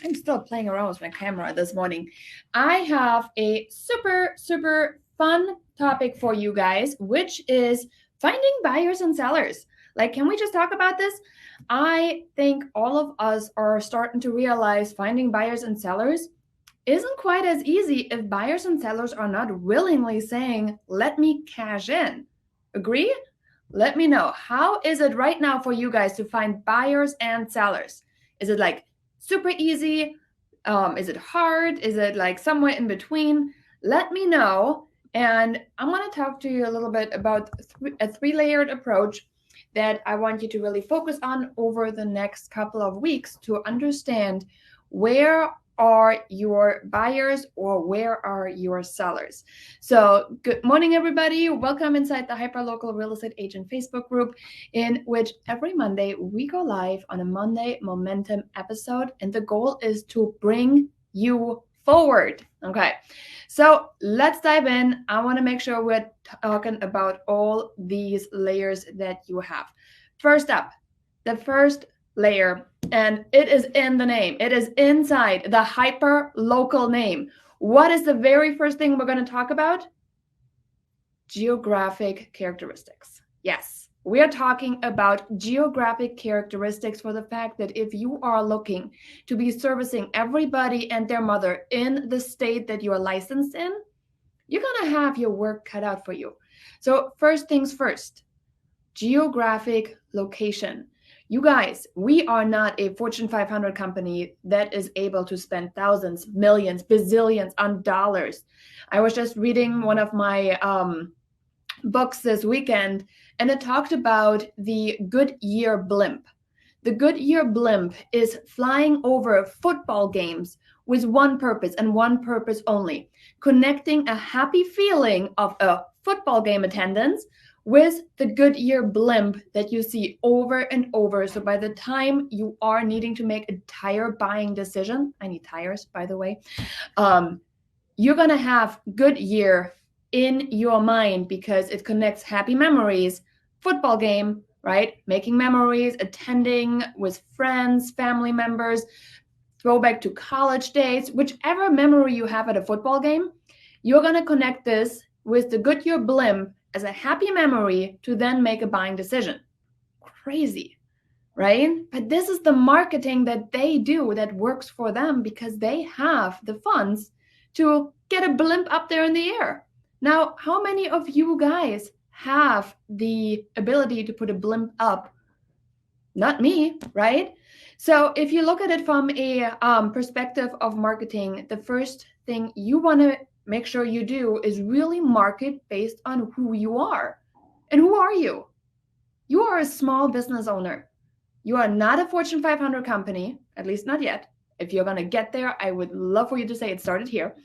I'm still playing around with my camera this morning. I have a super fun topic for you guys, which is finding buyers and sellers. Like, can we just talk about this? I think all of us are starting to realize finding buyers and sellers isn't quite as easy if buyers and sellers are not willingly saying, let me cash in. Agree? Let me know. How is it right now for you guys to find buyers and sellers? Is it like super easy? Is it hard? Is it like somewhere in between? Let me know. And I'm going to talk to you a little bit about a three-layered approach that I want you to really focus on over the next couple of weeks to understand where are your buyers or where are your sellers. So good morning, everybody. Welcome inside the Hyperlocal Real Estate Agent Facebook group, in which every Monday we go live on a Monday Momentum episode. And the goal is to bring you forward. Okay, so let's dive in. I want to make sure we're talking about all these layers that you have. First up, the first layer, and it is in the name. It is inside the hyper local name. What is the very first thing we're going to talk about? Geographic characteristics. Yes, we are talking about geographic characteristics for the fact that if you are looking to be servicing everybody and their mother in the state that you are licensed in, you're going to have your work cut out for you. So first things first, geographic location. You guys, we are not a Fortune 500 company that is able to spend thousands, millions, bazillions on dollars. I was just reading one of my books this weekend, and it talked about the Goodyear blimp. The Goodyear blimp is flying over football games with one purpose and one purpose only, connecting a happy feeling of a football game attendance with the Goodyear blimp that you see over and over. So by the time you are needing to make a tire buying decision, I need tires, by the way, you're going to have Goodyear in your mind because it connects happy memories, football game, right? Making memories, attending with friends, family members, throwback to college days, whichever memory you have at a football game, you're going to connect this with the Goodyear blimp as a happy memory to then make a buying decision. Crazy, right? But this is the marketing that they do that works for them because they have the funds to get a blimp up there in the air. Now, how many of you guys have the ability to put a blimp up? Not me, right? So if you look at it from a perspective of marketing, the first thing you want to make sure you do is really market based on who you are. And who are you? You are a small business owner. You are not a Fortune 500 company, at least not yet. If you're going to get there, I would love for you to say it started here.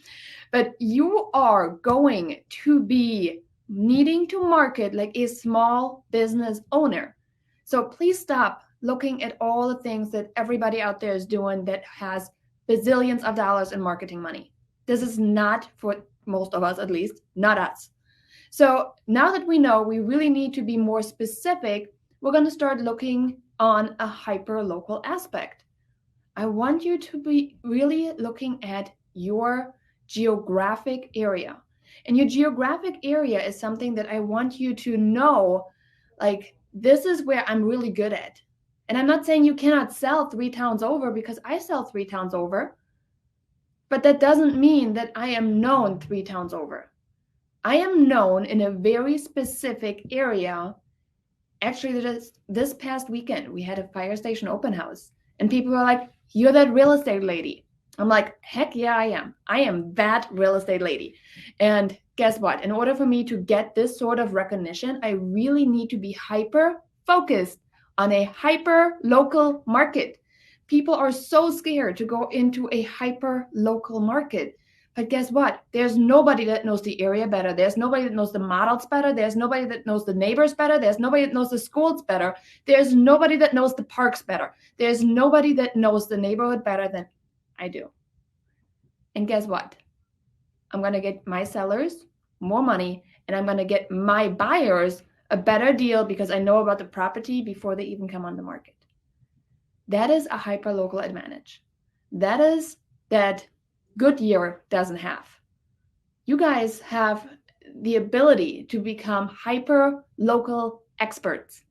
But you are going to be needing to market like a small business owner. So please stop looking at all the things that everybody out there is doing that has bazillions of dollars in marketing money. This is not, for most of us at least, not us. So now that we know we really need to be more specific, we're going to start looking on a hyper-local aspect. I want you to be really looking at your geographic area. And your geographic area is something that I want you to know, like, this is where I'm really good at. And I'm not saying you cannot sell 3 towns over, because I sell 3 towns over. But that doesn't mean that I am known 3 towns over. I am known in a very specific area. Actually, this past weekend, we had a fire station open house. And people were like, you're that real estate lady. I'm like, heck yeah, I am. I am that real estate lady. And guess what? In order for me to get this sort of recognition, I really need to be hyper-focused on a hyper-local market. People are so scared to go into a hyper-local market. But guess what? There's nobody that knows the area better. There's nobody that knows the models better. There's nobody that knows the neighbors better. There's nobody that knows the schools better. There's nobody that knows the parks better. There's nobody that knows the neighborhood better than I do. And guess what? I'm going to get my sellers more money, and I'm going to get my buyers a better deal because I know about the property before they even come on the market. That is a hyper-local advantage. That is that Goodyear doesn't have. You guys have the ability to become hyper local experts.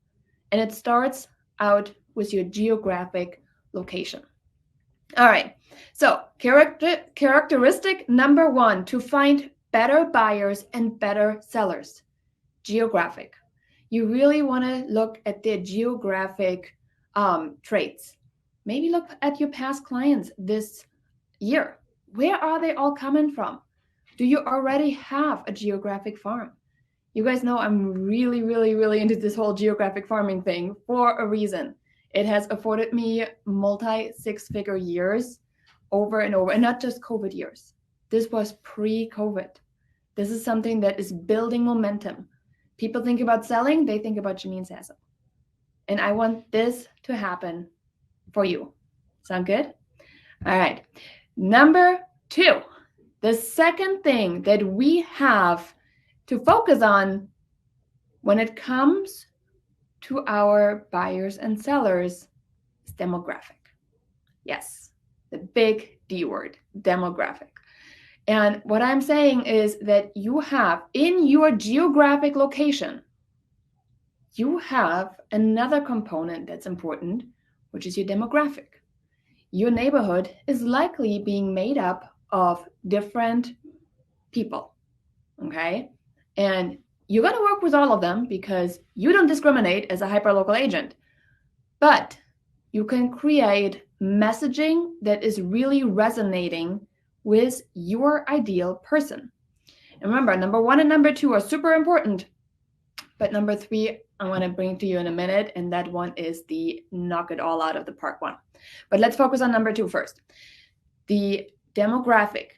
And it starts out with your geographic location. All right. So characteristic number 1 to find better buyers and better sellers. Geographic. You really want to look at their geographic traits. Maybe look at your past clients this year. Where are they all coming from? Do you already have a geographic farm? You guys know I'm really, really, really into this whole geographic farming thing for a reason. It has afforded me multi-six-figure years over and over, and not just COVID years. This was pre-COVID. This is something that is building momentum. People think about selling, they think about Janine Sasso. And I want this to happen for you. Sound good? All right. Number 2, the second thing that we have to focus on when it comes to our buyers and sellers is demographic. Yes, the big D word, demographic. And what I'm saying is that you have in your geographic location, you have another component that's important, which is your demographic. Your neighborhood is likely being made up of different people, okay? And you're going to work with all of them because you don't discriminate as a hyperlocal agent. But you can create messaging that is really resonating with your ideal person. And remember, number 1 and number 2 are super important. But number 3, I want to bring to you in a minute. And that one is the knock it all out of the park one. But let's focus on number 2 first. The demographic.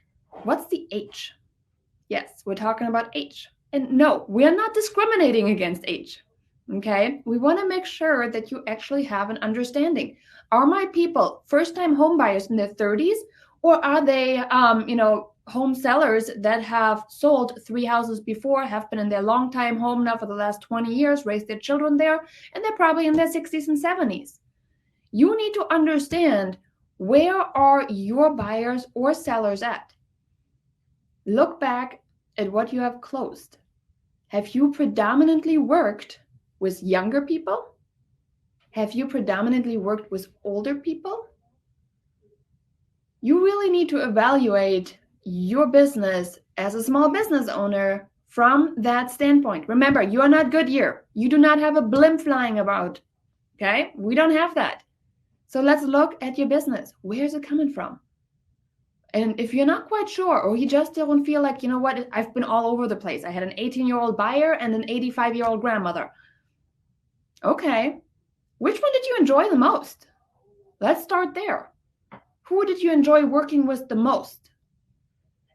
What's the age? Yes, we're talking about age. And no, we're not discriminating against age. Okay? We want to make sure that you actually have an understanding. Are my people first-time home buyers in their 30s? Or are they, home sellers that have sold 3 houses before, have been in their long-time home now for the last 20 years, raised their children there, and they're probably in their 60s and 70s. You need to understand, where are your buyers or sellers at? Look back at what you have closed. Have you predominantly worked with younger people? Have you predominantly worked with older people? You really need to evaluate your business as a small business owner from that standpoint. Remember, you are not Goodyear. You do not have a blimp flying about, okay? We don't have that. So let's look at your business. Where is it coming from? And if you're not quite sure, or you just don't feel like, you know what, I've been all over the place. I had an 18-year-old buyer and an 85-year-old grandmother. Okay, which one did you enjoy the most? Let's start there. Who did you enjoy working with the most?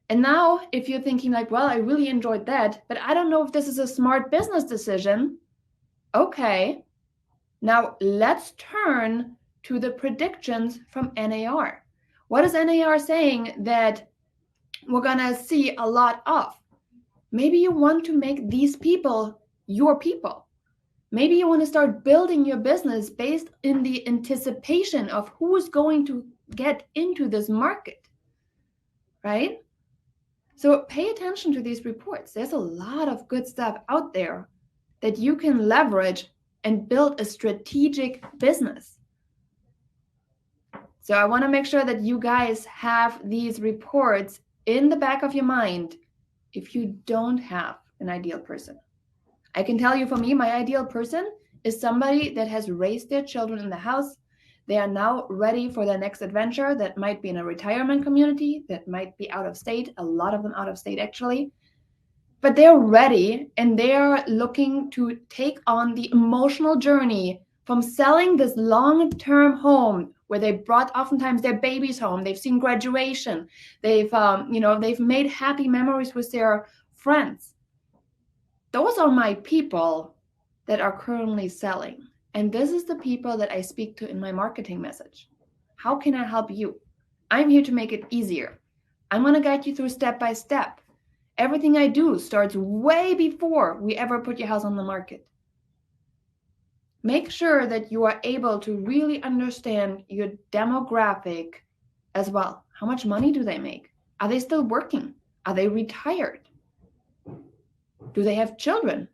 And now, if you're thinking like, well, I really enjoyed that, but I don't know if this is a smart business decision. Okay, now let's turn to the predictions from NAR. What is NAR saying that we're going to see a lot of? Maybe you want to make these people your people. Maybe you want to start building your business based in the anticipation of who's going to get into this market, right? So pay attention to these reports. There's a lot of good stuff out there that you can leverage and build a strategic business. So I want to make sure that you guys have these reports in the back of your mind if you don't have an ideal person. I can tell you, for me, my ideal person is somebody that has raised their children in the house. They are now ready for their next adventure. That might be in a retirement community, that might be out of state, a lot of them out of state actually. But they're ready and they're looking to take on the emotional journey from selling this long-term home where they brought oftentimes their babies home. They've seen graduation. They've made happy memories with their friends. Those are my people that are currently selling. And this is the people that I speak to in my marketing message. How can I help you? I'm here to make it easier. I'm going to guide you through step by step. Everything I do starts way before we ever put your house on the market. Make sure that you are able to really understand your demographic as well. How much money do they make? Are they still working? Are they retired? Do they have children?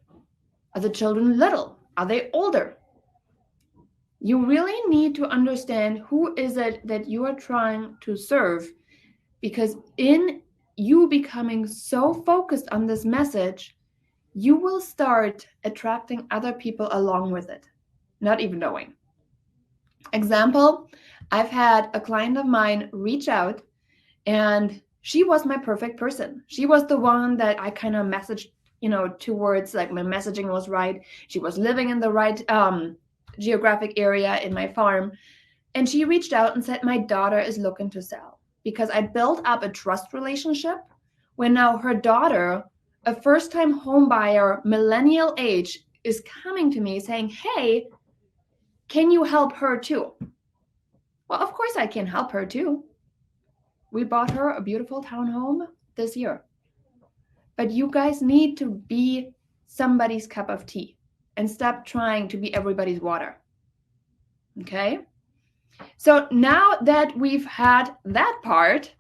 Are the children little? Are they older? You really need to understand who is it that you are trying to serve, because in you becoming so focused on this message, you will start attracting other people along with it, not even knowing. Example, I've had a client of mine reach out, and she was my perfect person. She was the one that I kind of messaged, towards, like my messaging was right. She was living in the right geographic area in my farm. And she reached out and said, my daughter is looking to sell, because I built up a trust relationship where now her daughter, a first-time home buyer, millennial age, is coming to me saying, hey, can you help her too? Well, of course I can help her too. We bought her a beautiful townhome this year. But you guys need to be somebody's cup of tea and stop trying to be everybody's water. Okay? So now that we've had that part,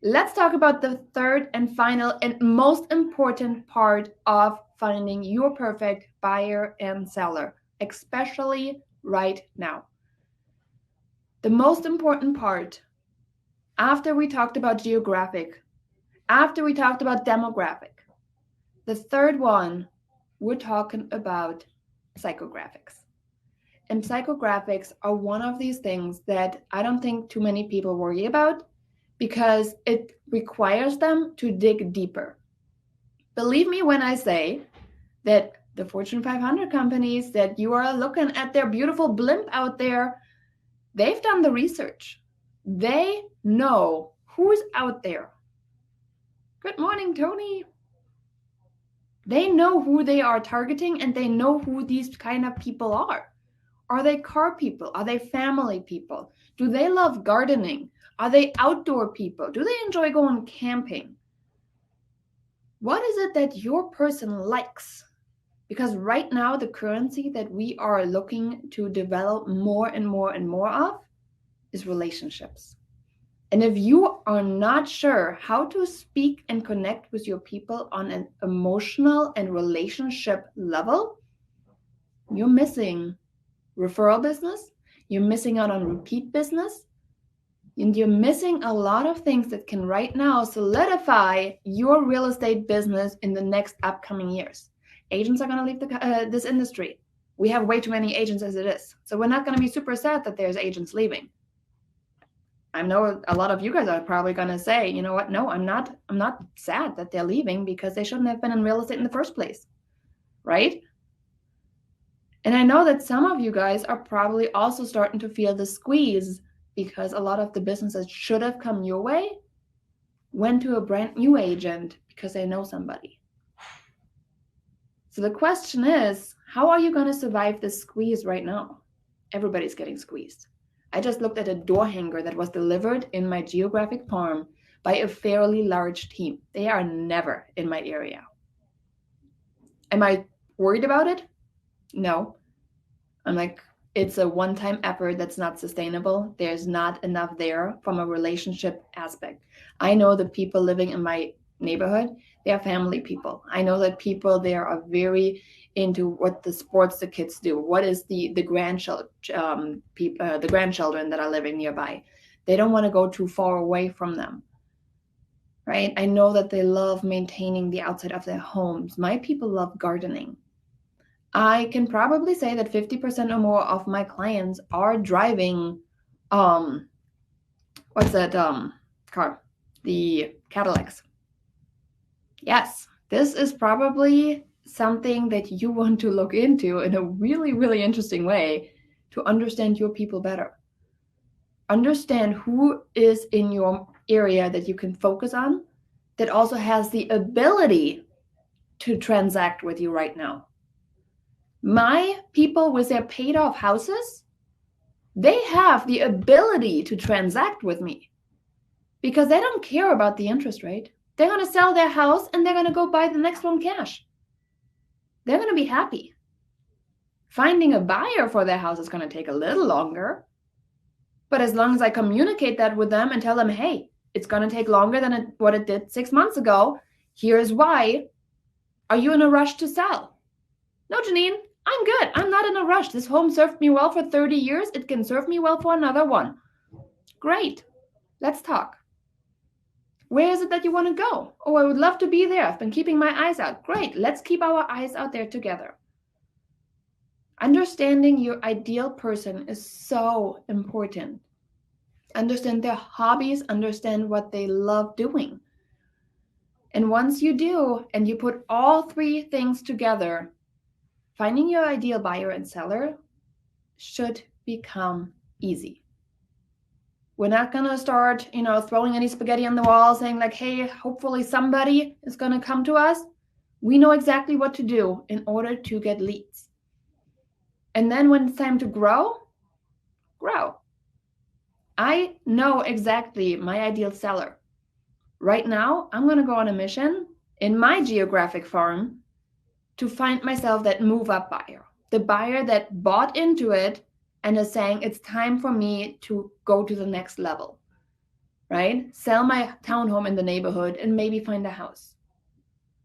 let's talk about the third and final and most important part of finding your perfect buyer and seller, especially right now. The most important part, after we talked about geographic, after we talked about demographic, the third one, we're talking about psychographics. And psychographics are one of these things that I don't think too many people worry about, because it requires them to dig deeper. Believe me when I say that the Fortune 500 companies that you are looking at their beautiful blimp out there, they've done the research. They know who's out there. Good morning, Tony. They know who they are targeting, and they know who these kind of people are. Are they car people? Are they family people? Do they love gardening? Are they outdoor people? Do they enjoy going camping? What is it that your person likes? Because right now, the currency that we are looking to develop more and more and more of is relationships. And if you are not sure how to speak and connect with your people on an emotional and relationship level, you're missing referral business, you're missing out on repeat business, and you're missing a lot of things that can right now solidify your real estate business in the next upcoming years. Agents are going to leave this industry. We have way too many agents as it is. So we're not going to be super sad that there's agents leaving. I know a lot of you guys are probably going to say, you know what? No, I'm not sad that they're leaving, because they shouldn't have been in real estate in the first place, right? And I know that some of you guys are probably also starting to feel the squeeze, because a lot of the businesses should have come your way went to a brand new agent because they know somebody. So the question is, how are you going to survive this squeeze right now? Everybody's getting squeezed. I just looked at a door hanger that was delivered in my geographic farm by a fairly large team. They are never in my area. Am I worried about it? No. I'm like, it's a one-time effort that's not sustainable. There's not enough there from a relationship aspect. I know the people living in my neighborhood, they are family people. I know that people there are very into what the sports the kids do. What is the grandchildren that are living nearby? They don't want to go too far away from them, right? I know that they love maintaining the outside of their homes. My people love gardening. I can probably say that 50% or more of my clients are driving, what's that car? The Cadillacs. Yes, this is probably something that you want to look into in a really, really interesting way to understand your people better. Understand who is in your area that you can focus on, that also has the ability to transact with you right now. My people with their paid off houses, they have the ability to transact with me because they don't care about the interest rate. They're going to sell their house and they're going to go buy the next one cash. They're going to be happy. Finding a buyer for their house is going to take a little longer, But as long as I communicate that with them and tell them, hey, it's going to take longer than what it did 6 months ago. Here's why. Are you in a rush to sell? No, Janine, I'm good. I'm not in a rush. This home served me well for 30 years. It can serve me well for another one. Great. Let's talk. Where is it that you want to go? Oh, I would love to be there. I've been keeping my eyes out. Great. Let's keep our eyes out there together. Understanding your ideal person is so important. Understand their hobbies, understand what they love doing. And once you do, and you put all three things together, finding your ideal buyer and seller should become easy. We're not going to start, throwing any spaghetti on the wall saying like, hey, hopefully somebody is going to come to us. We know exactly what to do in order to get leads. And then when it's time to grow. I know exactly my ideal seller. Right now, I'm going to go on a mission in my geographic farm to find myself that move up buyer, the buyer that bought into it and is saying it's time for me to go to the next level, right? Sell my townhome in the neighborhood and maybe find a house.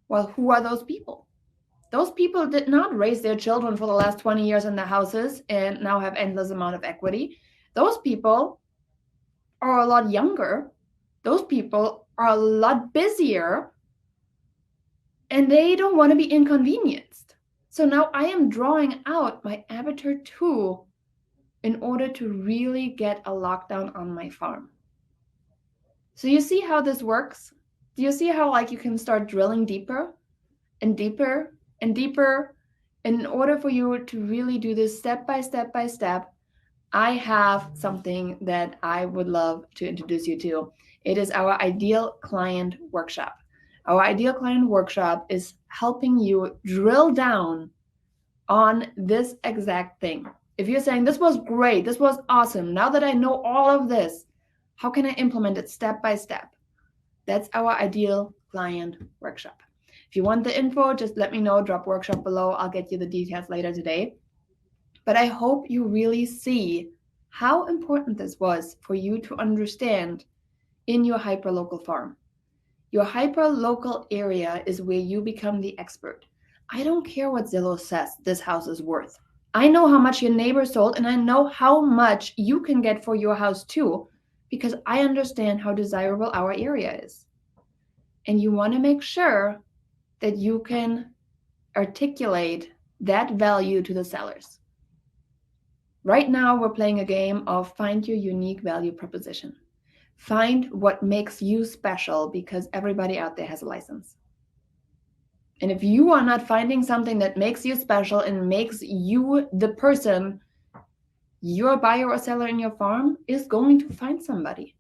Well, who are those people? Those people did not raise their children for the last 20 years in the houses and now have endless amount of equity. Those people are a lot younger. Those people are a lot busier and they don't want to be inconvenienced. So now I am drawing out my avatar tool in order to really get a lockdown on my farm. So you see how this works? Do you see how you can start drilling deeper and deeper and deeper? And in order for you to really do this step by step by step, I have something that I would love to introduce you to. It is our Ideal Client Workshop. Our Ideal Client Workshop is helping you drill down on this exact thing. If you're saying, this was great, this was awesome, now that I know all of this, how can I implement it step by step? That's our Ideal Client Workshop. If you want the info, just let me know, drop workshop below. I'll get you the details later today. But I hope you really see how important this was for you to understand in your hyperlocal farm. Your hyperlocal area is where you become the expert. I don't care what Zillow says this house is worth. I know how much your neighbor sold, and I know how much you can get for your house too, because I understand how desirable our area is. And you want to make sure that you can articulate that value to the sellers. Right now, we're playing a game of find your unique value proposition. Find what makes you special, because everybody out there has a license. And if you are not finding something that makes you special and makes you the person, your buyer or seller in your farm is going to find somebody.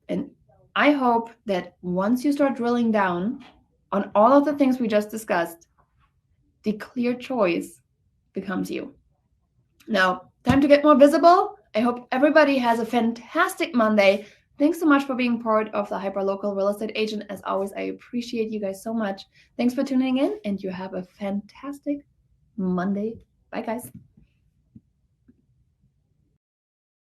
And I hope that once you start drilling down on all of the things we just discussed, the clear choice becomes you. Now, time to get more visible. I hope everybody has a fantastic Monday. Thanks so much for being part of the Hyperlocal Real Estate Agent. As always, I appreciate you guys so much. Thanks for tuning in, and you have a fantastic Monday. Bye, guys.